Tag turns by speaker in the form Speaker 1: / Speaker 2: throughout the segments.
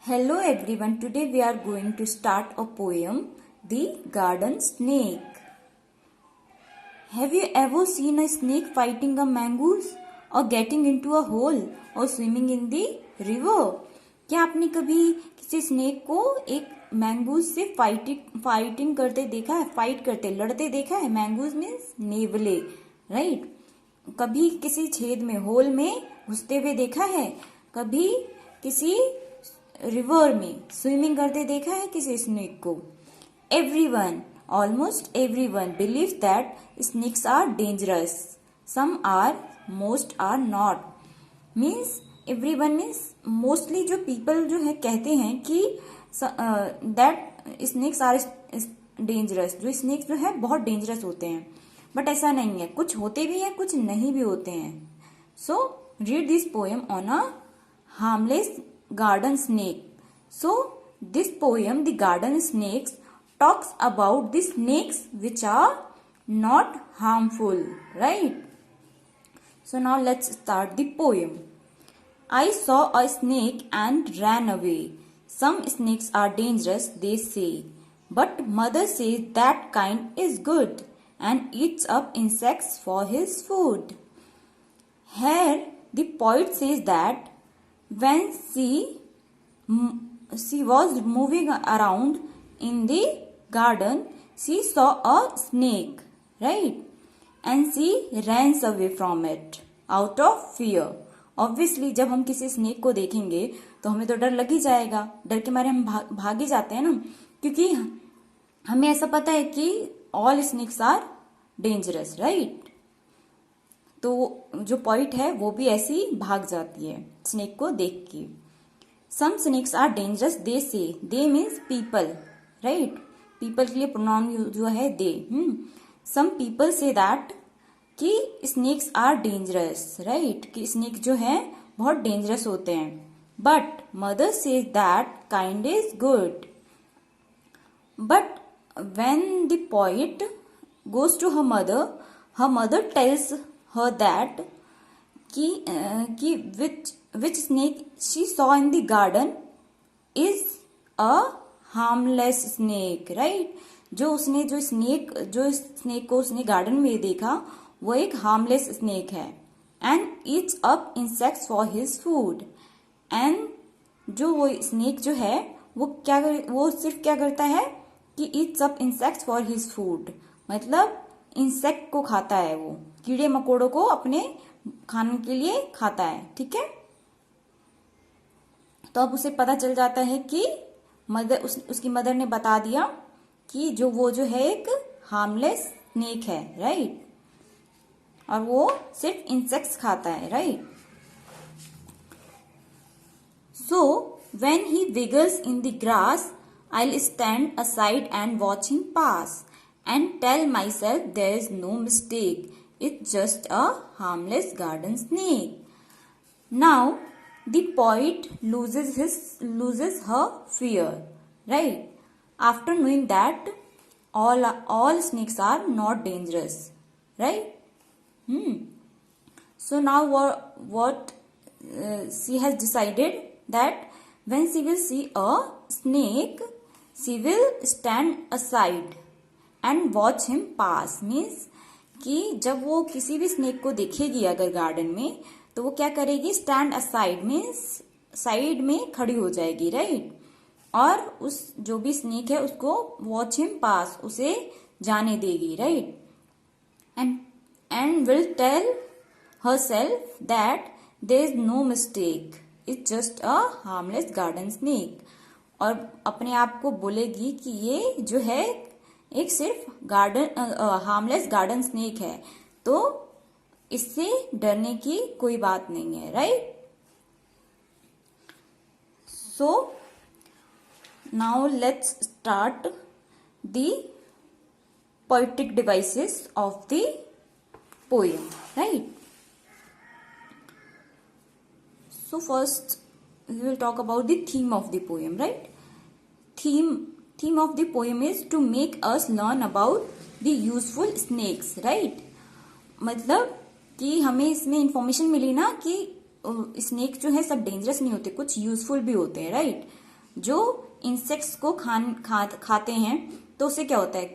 Speaker 1: Hello everyone, today we are going to start a poem, The Garden Snake. Have you ever seen a snake fighting a mongoose or getting into a hole or swimming in the river? क्या आपने कभी किसी snake को एक mongoose से fighting करते देखा है, फाइट करते लड़ते देखा है? मैंगूज मीन्स नेवले, राइट? कभी किसी छेद में, होल में घुसते हुए देखा है? कभी किसी रिवर में स्विमिंग करते देखा है किसी स्नेक को? Everyone, almost everyone believes that snakes are dangerous. Some are, most are not. Means everyone means mostly जो पीपल जो है कहते हैं कि दैट स्नेक्स आर डेंजरस. जो स्नेक्स जो है बहुत डेंजरस होते हैं, बट ऐसा नहीं है. कुछ होते भी हैं, कुछ नहीं भी होते हैं. So read this poem on a harmless garden snake. So this poem, The Garden Snakes, talks about the snakes which are not harmful, right? So now let's start the poem. I saw a snake and ran away. Some snakes are dangerous, they say, but mother says that kind is good and eats up insects for his food. Here the poet says that when she was moving around in the garden, she saw a snake, right? And she ran away from it out of fear. Obviously, जब हम किसी snake को देखेंगे तो हमें तो डर लग ही जाएगा. डर के मारे हम भाग ही जाते हैं ना, क्योंकि हमें ऐसा पता है कि all snakes are dangerous, right? तो जो पॉइंट है वो भी ऐसी भाग जाती है स्नेक को देख के. Some snakes are dangerous, they say. They means people, right? People के लिए प्रोनाउन जो है they. Some people say that कि स्नेक्स आर डेंजरस, राइट? कि स्नेक जो है बहुत डेंजरस होते हैं. But mother says that kind is good. But when the poet goes to her mother tells her that कि which snake she saw in the garden is a harmless snake, right? जो snake को उसने garden में देखा वो एक harmless snake है. and eats up insects for his food. and जो वो स्नेक जो है वो सिर्फ क्या करता है कि eats up insects for his food, मतलब इंसेक्ट को खाता है. वो कीड़े मकोड़ों को अपने खाने के लिए खाता है, ठीक है? तो अब उसे पता चल जाता है कि उसकी मदर ने बता दिया कि वो जो है एक हार्मलेस स्नेक है, राइट? और वो सिर्फ इंसेक्ट्स खाता है, right? So when he विगल्स in the grass, I'll stand aside and watch him pass and tell myself there is no mistake. It's just a harmless garden snake. Now the poet loses her fear, right? After knowing that all snakes are not dangerous, right? So now what she has decided that when she will see a snake, she will stand aside and watch him pass. Means कि जब वो किसी भी snake को देखेगी अगर garden में, तो वो क्या करेगी? स्टैंड असाइड मीन्स साइड में खड़ी हो जाएगी, राइट? और उस जो भी स्नेक है उसको वॉच हिम पास, उसे जाने देगी, right? And will tell herself that there is no mistake, it's just a harmless garden snake. और अपने आप को बोलेगी कि ये जो है एक सिर्फ हार्मलेस गार्डन स्नेक है, तो इससे डरने की कोई बात नहीं है, right? So now let's start the poetic devices of the poem, right? So first we will talk about the theme of the poem, right? Theme of the poem is to make us learn about the useful snakes, right? मतलब कि हमें इसमें information मिली ना कि snake जो है सब dangerous नहीं होते, कुछ यूजफुल भी होते हैं, राइट? जो इंसेक्ट्स को खाते हैं तो उससे क्या होता है,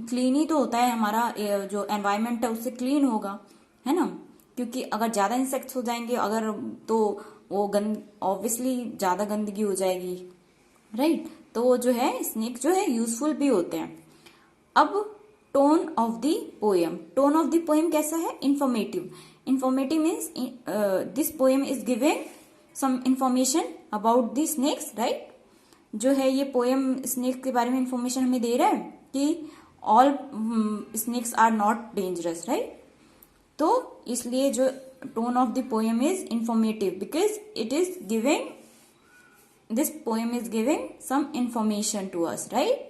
Speaker 1: क्लीन ही तो होता है हमारा जो एनवायरनमेंट है, उससे क्लीन होगा, है ना। क्योंकि अगर ज्यादा इंसेक्ट्स हो जाएंगे अगर, तो वो ऑब्वियसली ज्यादा गंदगी हो जाएगी, राइट। तो वो जो है स्नेक जो है यूजफुल भी होते हैं। अब tone of the poem, tone of the poem कैसा है, informative. Informative means this poem is giving some information about the snakes, right. जो है ये पोएम स्नेक के बारे में इंफॉर्मेशन हमें दे रहा है कि all snakes are not dangerous, right. तो इसलिए जो tone of the poem is informative because it is giving, this poem is giving some information to us, right?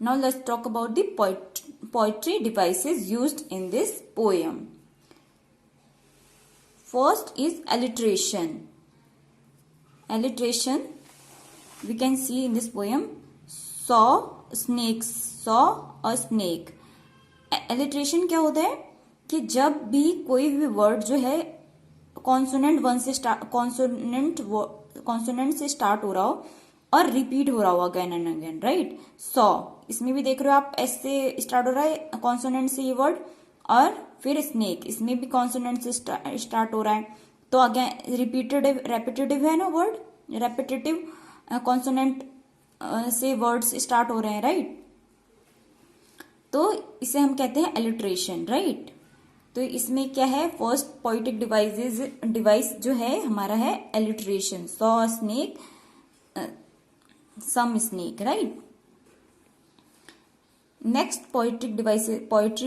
Speaker 1: Now let's talk about the poetry devices used in this poem. First is alliteration. Alliteration, we can see in this poem, saw snakes, saw a snake. Alliteration क्या होता है कि जब भी कोई भी word जो है कॉन्सोनेंट से स्टार्ट हो रहा हो और रिपीट हो रहा हो again and again, right. Saw, इसमें भी देख रहे हो आप, एस से स्टार्ट हो रहा है कॉन्सोनेंट से ये वर्ड, और फिर स्नेक, इसमें भी कॉन्सोनेंट से स्टार्ट हो रहा है, तो अगेन रेपिटेटिव है ना वर्ड, रेपिटेटिव कॉन्सोनेंट से वर्ड्स स्टार्ट हो रहे हैं, राइट। तो इसे हम कहते हैं एलिट्रेशन, राइट। तो इसमें क्या है, फर्स्ट पोइटिक डिवाइस जो है हमारा है alliteration, saw snake, some snake, right. Next poetry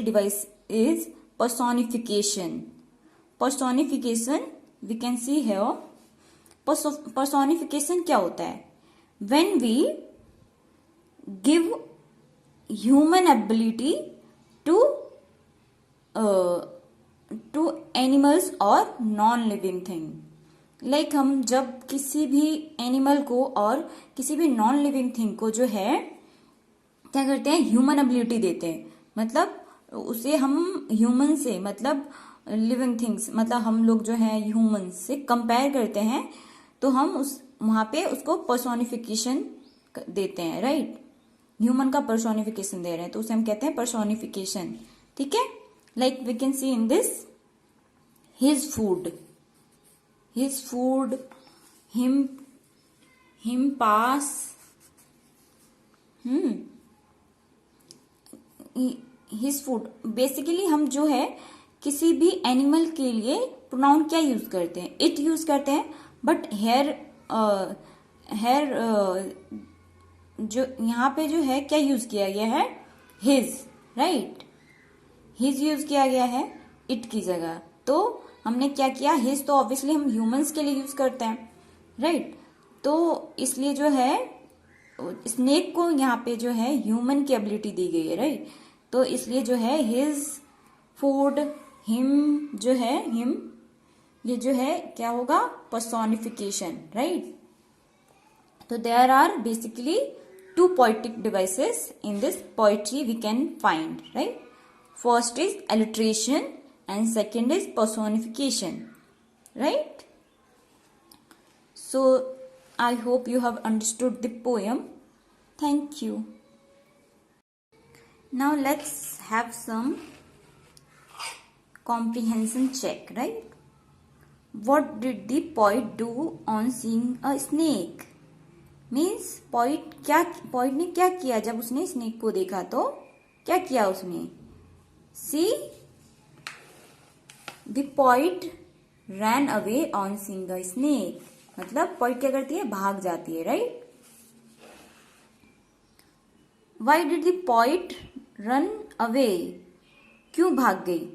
Speaker 1: device is personification. Personification we can see here. Personification क्या होता है? When we give human ability to animals और नॉन लिविंग थिंग. लाइक हम जब किसी भी एनिमल को और किसी भी नॉन लिविंग थिंग को जो है क्या करते हैं, ह्यूमन एबिलिटी देते हैं. मतलब उसे हम ह्यूमन से, मतलब लिविंग थिंग्स, मतलब हम लोग जो है ह्यूमन से कंपेयर करते हैं, तो हम उस वहां पे उसको पर्सोनिफिकेशन देते हैं, राइट. ह्यूमन का पर्सोनिफिकेशन दे रहे हैं तो उसे हम कहते हैं पर्सोनिफिकेशन. ठीक है. Like we can see in this his food, him pass, his food. Basically हम जो है किसी भी एनिमल के लिए प्रोनाउन क्या यूज करते हैं? इट यूज करते हैं. बट हेयर जो यहाँ पे जो है क्या यूज किया गया है? His, right. हिज यूज किया गया है इट की जगह. तो हमने क्या किया, हिज तो ऑब्वियसली हम ह्यूमंस के लिए यूज करते हैं, राइट. तो इसलिए जो है स्नेक को यहाँ पे जो है ह्यूमन की एबिलिटी दी गई है, राइट. तो इसलिए जो है हिज फूड, हिम जो है, हिम ये जो है क्या होगा? Personification, right. तो there are basically two poetic devices in this poetry we can find, right. First is alliteration and second is personification, right. So I hope you have understood the poem. Thank you. Now let's have some comprehension check, right. What did the poet do on seeing a snake? Means poet ने क्या किया जब उसने snake को देखा? तो क्या किया उसने? See the poet ran away on seeing the snake. मतलब पोइट क्या करती है? भाग जाती है, right. Why did the poet run away? क्यों भाग गई?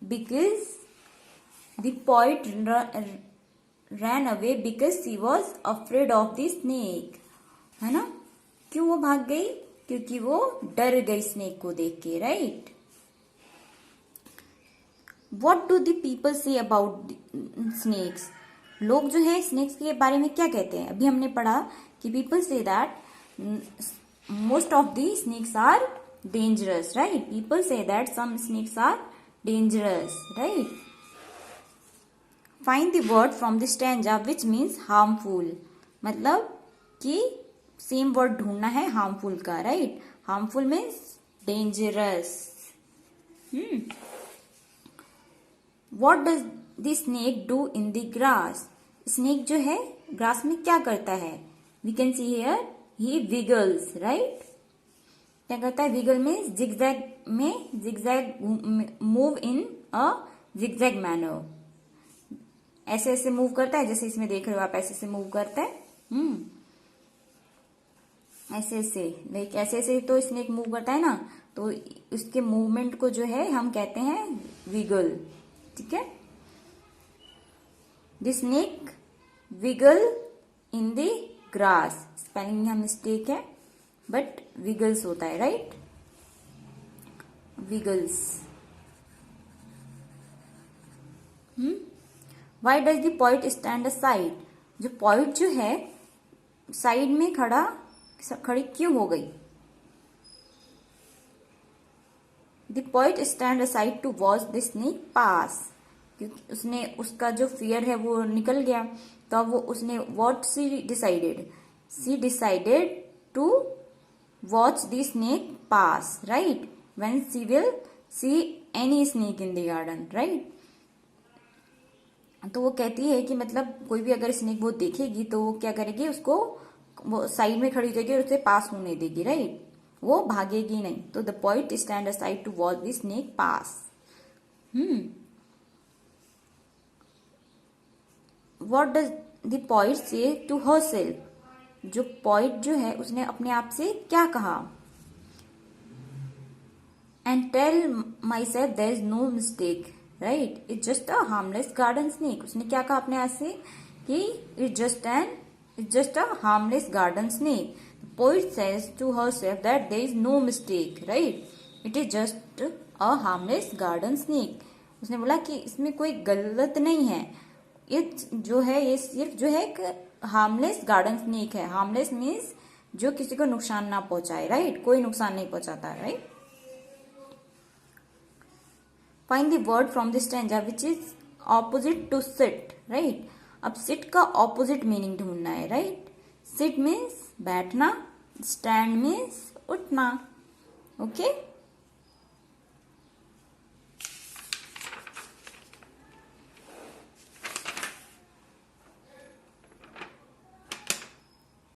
Speaker 1: Because the poet ran away because she was afraid of the snake. है ना. क्यों वो भाग गई? क्योंकि वो डर गई स्नेक को देख के, right. What do the people say about snakes? लोग जो है स्नेक्स के बारे में क्या कहते हैं? अभी हमने पढ़ा कि people say that most of the snakes are dangerous, right. People say that some snakes are dangerous, right. Find the word from the stanza which means harmful. मतलब कि सेम वर्ड ढूंढना है हार्मफुल का, right. Harmful means dangerous. What does the snake do in the grass? Snake जो है grass में क्या करता है? We can see here he wiggles, right. क्या करता है? विगल में zigzag move in a zigzag manner. ऐसे ऐसे मूव करता है, जैसे इसमें देख रहे हो आप, ऐसे ऐसे मूव करता है। ऐसे ऐसे, लाइक ऐसे ऐसे तो स्नेक मूव करता है ना, तो उसके मूवमेंट को जो है हम कहते हैं विगल, ठीक है। The snake wiggle in the grass, spelling में मिस्टेक है, बट विगल्स होता है, right. Wiggles. Why does the poet stand aside? जो पॉइट जो है साइड में खड़ी क्यों हो गई? The poet stand aside to watch the snake pass, क्योंकि उसने उसका जो फियर है वो निकल गया, तो अब वो उसने what she decided to watch the snake pass, right, when she will see any snake in the garden, right. तो वो कहती है कि मतलब कोई भी अगर स्नेक वो देखेगी तो वो क्या करेगी, उसको वो साइड में खड़ी हो जाएगी और उसे पास होने देगी, राइट, वो भागेगी नहीं। तो the poet stand aside to watch the snake pass. What does the poet say to herself? जो पॉइट जो है उसने अपने आप से क्या कहा? And tell myself there is no mistake, right, it's just a harmless garden snake. उसने क्या कहा अपने आप से कि it's just a harmless garden snake. Poet says to herself that there is no mistake, right, it is just a harmless garden snake. उसने बोला कि इसमें कोई गलत नहीं है, ये जो है ये सिर्फ जो है एक हार्मलेस गार्डन स्नेक है। हार्मलेस मीन्स जो किसी को नुकसान ना पहुंचाए, राइट, कोई नुकसान नहीं पहुंचाता, right. Find the word from the stanza which is opposite to sit, right. अब सिट का ऑपोजिट मीनिंग ढूंढना है, राइट। सिट मीन्स बैठना, स्टैंड मीन्स उठना, ओके।